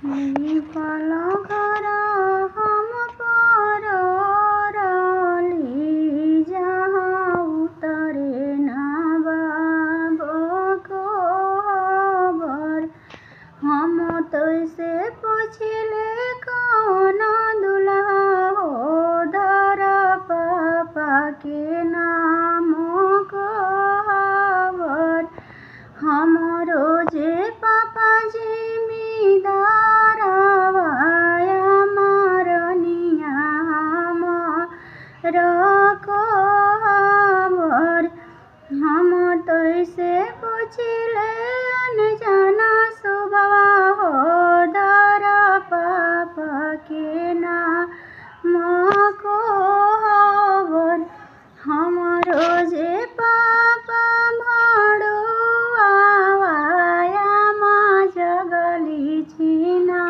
लिपल घर हम परली जहाँ उतरे ना बाबको खबर। हम तैसे पूछले कौन दुल्हा हो धर पापा के नाम खबर। हमरो जे पापा जिमीदार आया मारनिया खबर। हम तैसे पूछले अनजाना सुबह हो धर पापा के नाम खबर। हमरो जे पापा भाड़ुआ जगली छिना